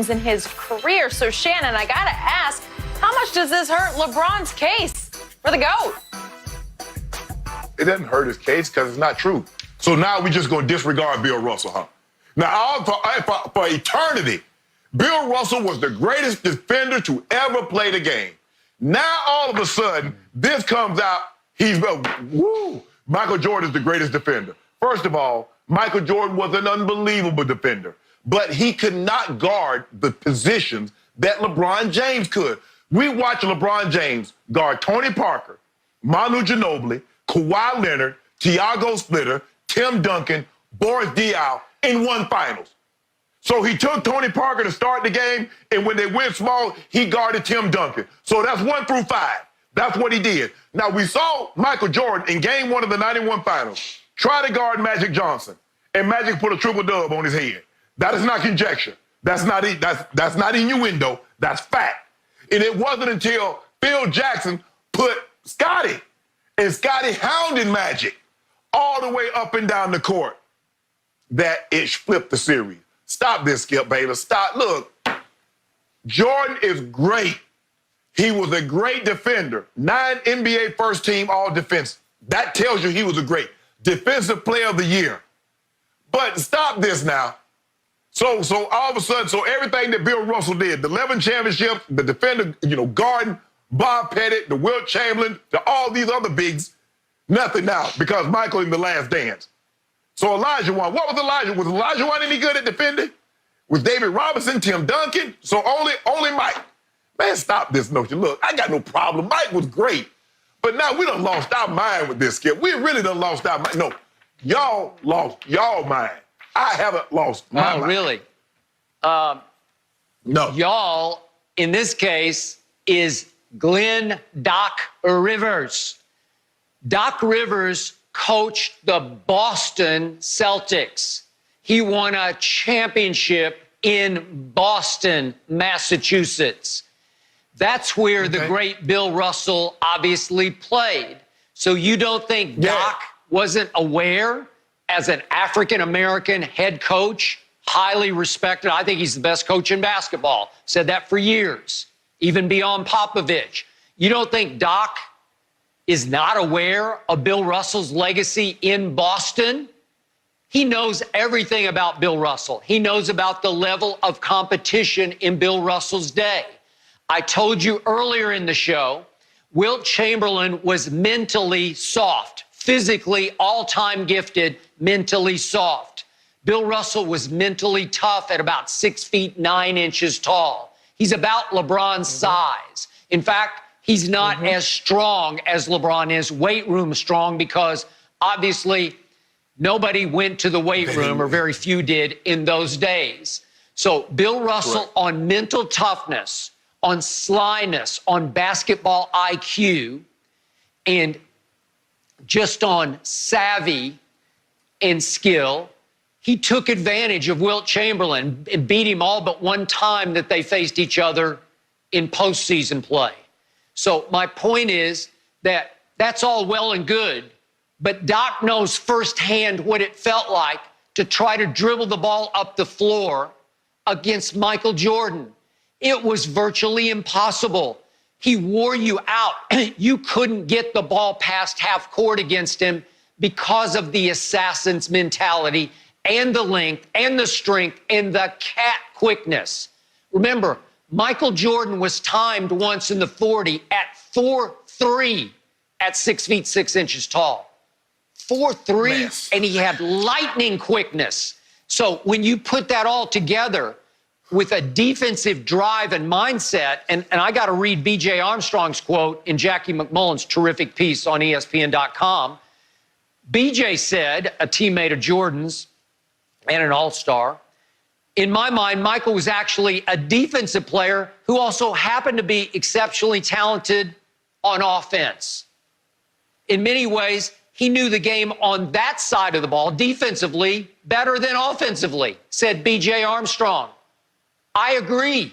in his career. So, Shannon, I got to ask, how much does this hurt LeBron's case for the GOAT? It doesn't hurt his case because it's not true. So now we just going to disregard Bill Russell, huh? Now, for eternity, Bill Russell was the greatest defender to ever play the game. Now, all of a sudden, this comes out, Michael Jordan is the greatest defender. First of all, Michael Jordan was an unbelievable defender, but he could not guard the positions that LeBron James could. We watched LeBron James guard Tony Parker, Manu Ginobili, Kawhi Leonard, Tiago Splitter, Tim Duncan, Boris Diaw in one finals. So he took Tony Parker to start the game, and when they went small, he guarded Tim Duncan. So that's 1 through 5. That's what he did. Now, we saw Michael Jordan in game 1 of the 91 finals try to guard Magic Johnson, and Magic put a triple-dub on his head. That is not conjecture. That's not innuendo. That's fact. And it wasn't until Phil Jackson put Scotty, and Scotty hounded Magic all the way up and down the court, that it flipped the series. Stop this, Skip Bayless. Stop. Look, Jordan is great. He was a great defender. 9 NBA first team all defense. That tells you he was a great defensive player of the year. But stop this now. So all of a sudden, so everything that Bill Russell did, the 11 championships, the defender, Garden, Bob Pettit, the Wilt Chamberlain, to all these other bigs, nothing now because Michael in the last dance. So Elijah won. What was Elijah? Was Elijah one any good at defending? Was David Robinson, Tim Duncan? So only Mike. Man, stop this notion. Look, I got no problem. Mike was great. But now we done lost our mind with this, Skip. We really done lost our mind. No, y'all lost y'all mind. I haven't lost my mind. Oh, really? No. Y'all, in this case, is Glenn Doc Rivers. Doc Rivers coached the Boston Celtics. He won a championship in Boston, Massachusetts. That's where the great Bill Russell obviously played. So you don't think Doc wasn't aware as an African-American head coach, highly respected? I think he's the best coach in basketball. Said that for years, even beyond Popovich. You don't think Doc is not aware of Bill Russell's legacy in Boston? He knows everything about Bill Russell. He knows about the level of competition in Bill Russell's day. I told you earlier in the show, Wilt Chamberlain was mentally soft, physically all-time gifted, mentally soft. Bill Russell was mentally tough at about 6 feet 9 inches tall. He's about LeBron's size. In fact, he's not as strong as LeBron is, weight room strong, because obviously nobody went to the weight room, or very few did in those days. So Bill Russell on mental toughness, on slyness, on basketball IQ, and just on savvy and skill, he took advantage of Wilt Chamberlain and beat him all but one time that they faced each other in postseason play. So my point is that that's all well and good, but Doc knows firsthand what it felt like to try to dribble the ball up the floor against Michael Jordan. It was virtually impossible. He wore you out. You couldn't get the ball past half court against him because of the assassin's mentality and the length and the strength and the cat quickness. Remember, Michael Jordan was timed once in the 40 at 4'3" at 6 feet 6 inches tall. 4'3", and he had lightning quickness. So when you put that all together with a defensive drive and mindset, and I got to read B.J. Armstrong's quote in Jackie McMullen's terrific piece on ESPN.com. B.J. said, a teammate of Jordan's and an all-star, in my mind, Michael was actually a defensive player who also happened to be exceptionally talented on offense. In many ways, he knew the game on that side of the ball defensively better than offensively, said B.J. Armstrong. I agree.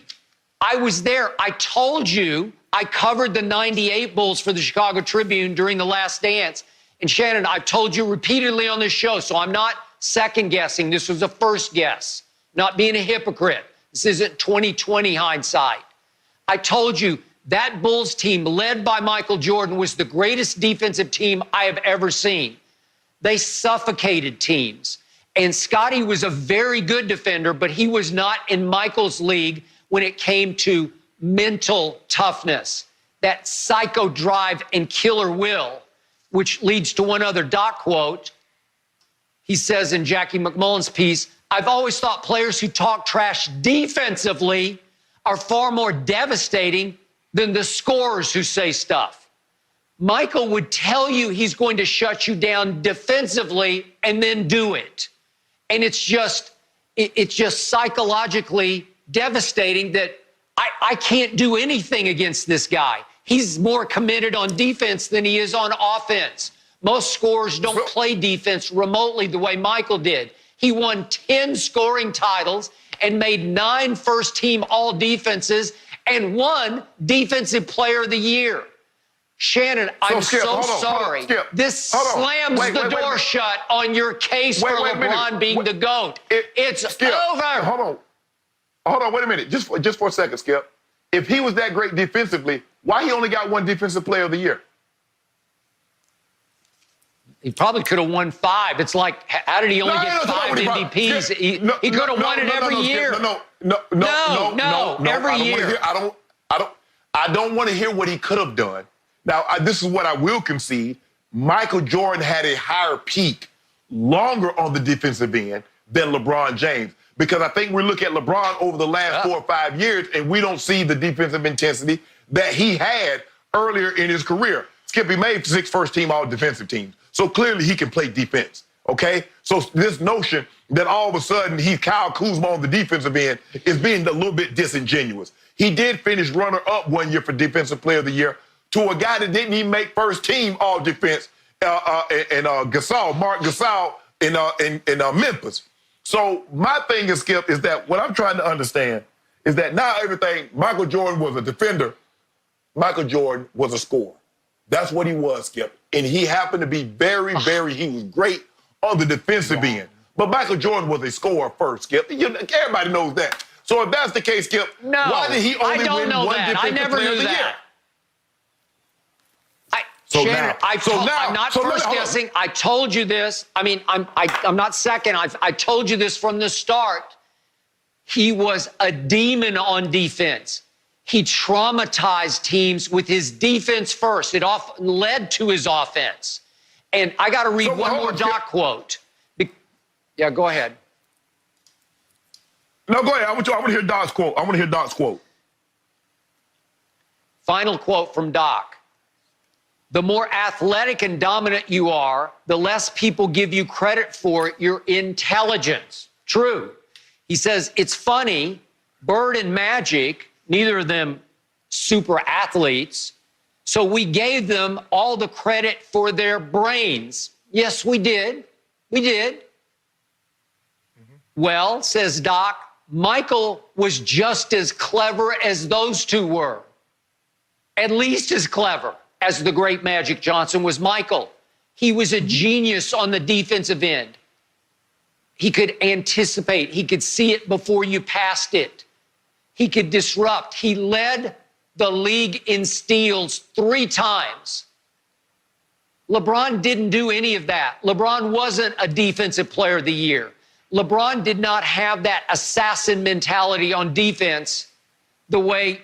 I was there. I told you I covered the 98 Bulls for the Chicago Tribune during The Last Dance. And Shannon, I've told you repeatedly on this show, so I'm not second guessing. This was a first guess. Not being a hypocrite. This isn't 2020 hindsight. I told you that Bulls team led by Michael Jordan was the greatest defensive team I have ever seen. They suffocated teams. And Scottie was a very good defender, but he was not in Michael's league when it came to mental toughness, that psycho drive and killer will, which leads to one other Doc quote. He says in Jackie McMullen's piece, I've always thought players who talk trash defensively are far more devastating than the scorers who say stuff. Michael would tell you he's going to shut you down defensively and then do it. And it's just psychologically devastating that I can't do anything against this guy. He's more committed on defense than he is on offense. Most scorers don't play defense remotely the way Michael did. He won 10 scoring titles and made 9 first-team all-defenses and 1 Defensive Player of the Year. Shannon, I'm so sorry. This slams the door shut on your case for LeBron being the GOAT. It's over. Hold on, wait a minute. Just for a second, Skip. If he was that great defensively, why he only got 1 Defensive Player of the Year? He probably could have won 5. It's like, how did he only get 5 MVPs? He could have won it every year. No, every year. I don't want to hear what he could have done. Now, this is what I will concede. Michael Jordan had a higher peak, longer on the defensive end than LeBron James. Because I think we look at LeBron over the last 4 or 5 years, and we don't see the defensive intensity that he had earlier in his career. Skip, he made 6 first-team all-defensive teams. So clearly he can play defense, okay? So this notion that all of a sudden he's Kyle Kuzma on the defensive end is being a little bit disingenuous. He did finish runner-up 1 year for Defensive Player of the Year to a guy that didn't even make first-team all-defense, Mark Gasol in Memphis. So my thing is, Skip, is that what I'm trying to understand is that now everything, Michael Jordan was a defender, Michael Jordan was a scorer. That's what he was, Skip. And he happened to be he was great on the defensive end. But Michael Jordan was a scorer first, Skip. Everybody knows that. So if that's the case, Skip, why did he only win 1 Defensive Player of the Year? Shannon, I'm not first guessing. I told you this. I mean, I'm not second. I told you this from the start. He was a demon on defense. He traumatized teams with his defense first. It often led to his offense. And I got to read one more Doc quote. Yeah, go ahead. No, go ahead. I want to hear Doc's quote. Final quote from Doc. The more athletic and dominant you are, the less people give you credit for your intelligence. True. He says, it's funny, Bird and Magic, neither of them super athletes, so we gave them all the credit for their brains. Yes, we did. We did. Well, says Doc, Michael was just as clever as those two were. At least as clever as the great Magic Johnson was Michael. He was a genius on the defensive end. He could anticipate. He could see it before you passed it. He could disrupt. He led the league in steals 3 times. LeBron didn't do any of that. LeBron wasn't a Defensive Player of the Year. LeBron did not have that assassin mentality on defense the way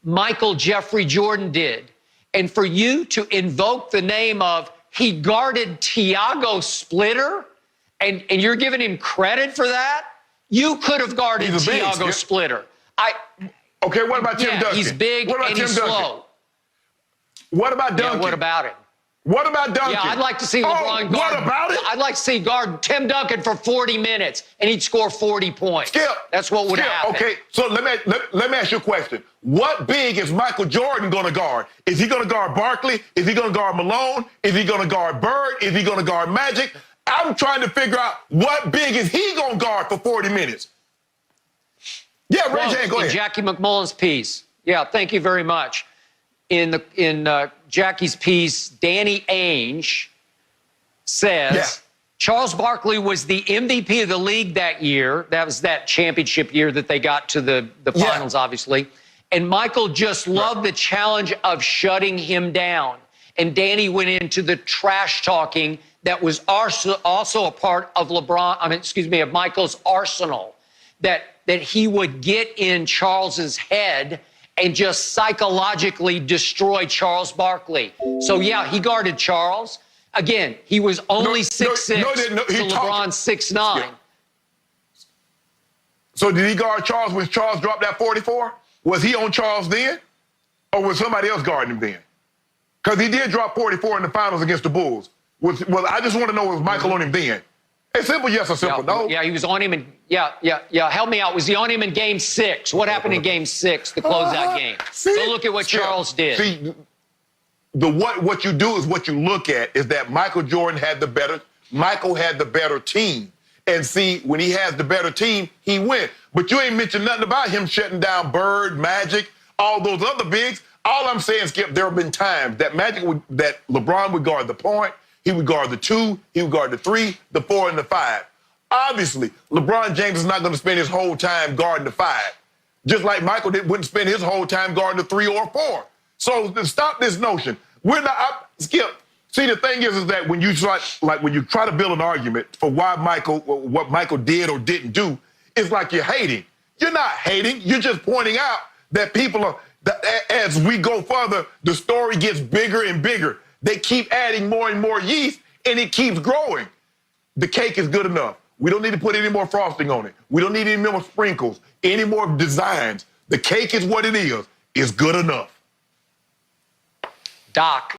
Michael Jeffrey Jordan did. And for you to invoke the name of he guarded Tiago Splitter, and you're giving him credit for that? You could have guarded Tiago Splitter. Okay, what about Tim Duncan? He's big and he's slow. What about Duncan? Yeah, what about him? What about Duncan? Yeah, I'd like to see LeBron guard. What about it? I'd like to see guard Tim Duncan for 40 minutes, and he'd score 40 points. Skip. That's what would happen. Okay, so let me ask you a question. What big is Michael Jordan going to guard? Is he going to guard Barkley? Is he going to guard Malone? Is he going to guard Bird? Is he going to guard Magic? I'm trying to figure out what big is he going to guard for 40 minutes. Yeah, raise your hand. Go ahead. Jackie McMullen's piece. Yeah, thank you very much. In Jackie's piece, Danny Ainge says Charles Barkley was the MVP of the league that year. That was that championship year that they got to the finals, obviously. And Michael just loved the challenge of shutting him down. And Danny went into the trash talking that was also a part of of Michael's arsenal, that he would get in Charles's head and just psychologically destroy Charles Barkley. So yeah, he guarded Charles. Again, he was only 6'6", to LeBron's 6'9". Yeah. So did he guard Charles when Charles dropped that 44? Was he on Charles then? Or was somebody else guarding him then? Because he did drop 44 in the finals against the Bulls. Well, I just want to know, was Michael on him then? It's simple yes or simple no. Yeah, he was on him in, help me out. Was he on him in Game 6? What happened in Game 6, the closeout game? Go look at what Charles did. See, what you do is what you look at is that Michael had the better team. And see, when he has the better team, he wins. But you ain't mentioned nothing about him shutting down Bird, Magic, all those other bigs. All I'm saying, Skip, there have been times that that LeBron would guard the point, he would guard the 2, he would guard the 3, the 4, and the 5. Obviously, LeBron James is not going to spend his whole time guarding the 5. Just like Michael wouldn't spend his whole time guarding the 3 or 4. So to stop this notion, we're not, Skip, see, the thing is that when you try to build an argument for what Michael did or didn't do, it's like you're hating. You're not hating. You're just pointing out that as we go further, the story gets bigger and bigger. They keep adding more and more yeast, and it keeps growing. The cake is good enough. We don't need to put any more frosting on it. We don't need any more sprinkles, any more designs. The cake is what it is. It's good enough. Doc.